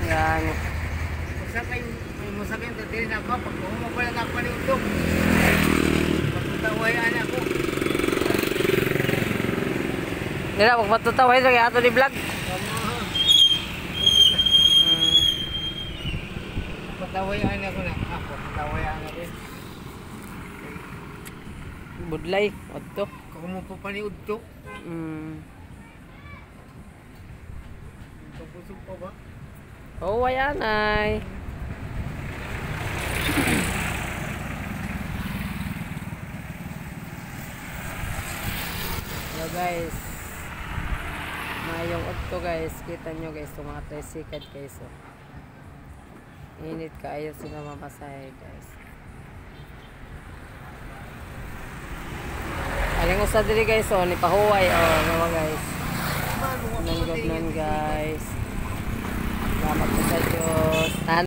Yan. Masakay yung tatili na ako. Pag umapala na ako paniudok. Pagkutawayaan ako. Nila, magpatutaway lagi ato ni vlog. Patawayaan ako na. Ako, patawayaan ako. Budlay, odto. Kung mo pa paniudok. Pusog pa ba? Oh, ayan ay. Hello guys. Mayong odto guys. Kita nyo guys, tumatay sikat guys. Oh. Init kaayo sila mamasahe guys. Aling usa diri guys, oh, ni pahuway oh, nawa guys. Nanggap nun guys. Salamat po sa Diyos.